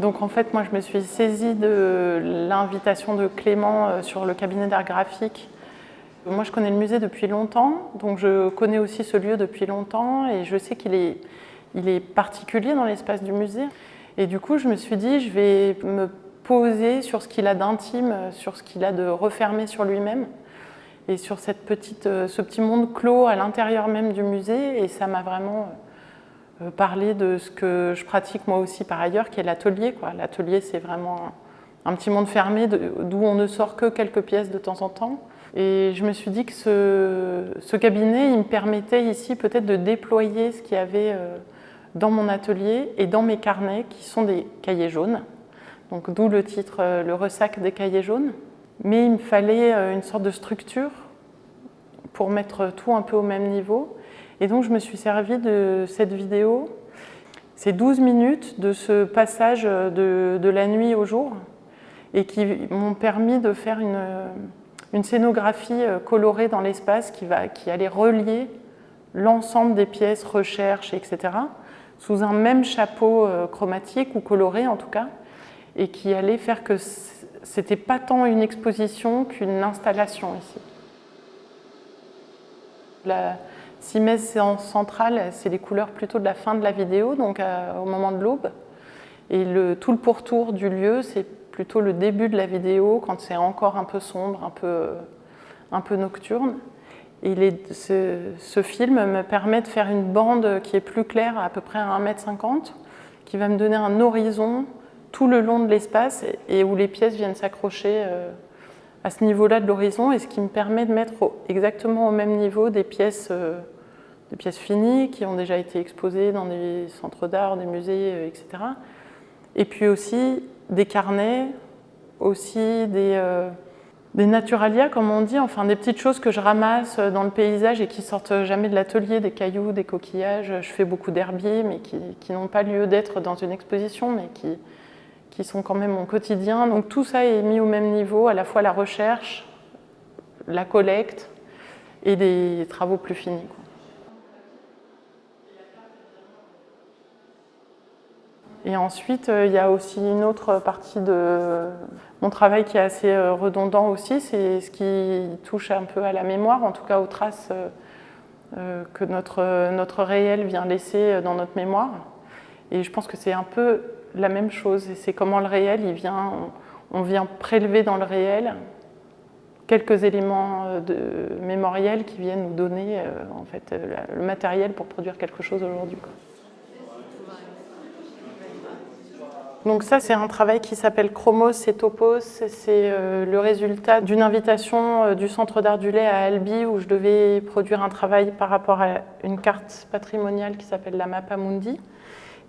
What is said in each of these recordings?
Donc en fait, moi je me suis saisie de l'invitation de Clément sur le cabinet d'art graphique. Moi je connais le musée depuis longtemps, donc je connais aussi ce lieu depuis longtemps et je sais qu'il est particulier dans l'espace du musée. Et du coup je me suis dit, je vais me poser sur ce qu'il a d'intime, sur ce qu'il a de refermé sur lui-même et sur ce petit monde clos à l'intérieur même du musée. Et ça m'a vraiment parlé de ce que je pratique moi aussi par ailleurs, qui est l'atelier. L'atelier, c'est vraiment un petit monde fermé d'où on ne sort que quelques pièces de temps en temps. Et je me suis dit que ce cabinet, il me permettait ici peut-être de déployer ce qu'il y avait dans mon atelier et dans mes carnets, qui sont des cahiers jaunes. Donc d'où le titre « Le ressac des cahiers jaunes ». Mais il me fallait une sorte de structure pour mettre tout un peu au même niveau. Et donc je me suis servie de cette vidéo. C'est 12 minutes de ce passage de la nuit au jour et qui m'ont permis de faire une scénographie colorée dans l'espace qui allait relier l'ensemble des pièces, recherches, etc. sous un même chapeau chromatique ou coloré en tout cas, et qui allait faire que c'était pas tant une exposition qu'une installation ici. La simèse centrale, c'est les couleurs plutôt de la fin de la vidéo, donc au moment de l'aube. Et tout le pourtour du lieu, c'est plutôt le début de la vidéo, quand c'est encore un peu sombre, un peu nocturne. Et ce film me permet de faire une bande qui est plus claire, à peu près à 1,50 m, qui va me donner un horizon tout le long de l'espace et où les pièces viennent s'accrocher à ce niveau-là de l'horizon, et ce qui me permet de mettre exactement au même niveau des pièces finies qui ont déjà été exposées dans des centres d'art, des musées, etc. Et puis aussi des carnets, aussi des naturalia, comme on dit, enfin des petites choses que je ramasse dans le paysage et qui sortent jamais de l'atelier, des cailloux, des coquillages. Je fais beaucoup d'herbiers, mais qui n'ont pas lieu d'être dans une exposition, mais qui sont quand même mon quotidien. Donc tout ça est mis au même niveau, à la fois la recherche, la collecte et les travaux plus finis. Et ensuite, il y a aussi une autre partie de mon travail qui est assez redondant aussi, c'est ce qui touche un peu à la mémoire, en tout cas aux traces que notre réel vient laisser dans notre mémoire. Et je pense que c'est un peu la même chose, et c'est comment le réel, on vient prélever dans le réel quelques éléments mémoriels qui viennent nous donner en fait, le matériel pour produire quelque chose aujourd'hui. Donc ça, c'est un travail qui s'appelle Chromos et Topos. C'est le résultat d'une invitation du Centre d'art du lait à Albi, où je devais produire un travail par rapport à une carte patrimoniale qui s'appelle la Mappa Mundi.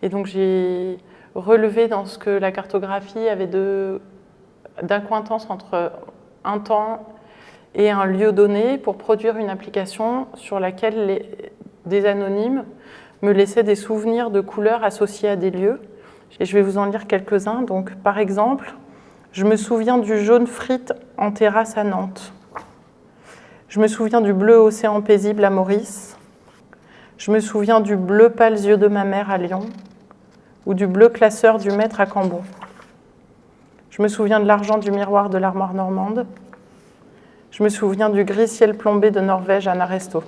Et donc j'ai relevé dans ce que la cartographie avait d'incointance entre un temps et un lieu donné pour produire une application sur laquelle des anonymes me laissaient des souvenirs de couleurs associés à des lieux. Et je vais vous en lire quelques-uns. Donc, par exemple, je me souviens du jaune frite en terrasse à Nantes. Je me souviens du bleu océan paisible à Maurice. Je me souviens du bleu pâle yeux de ma mère à Lyon, ou du bleu classeur du maître à Cambon. Je me souviens de l'argent du miroir de l'armoire normande. Je me souviens du gris ciel plombé de Norvège à Naresto.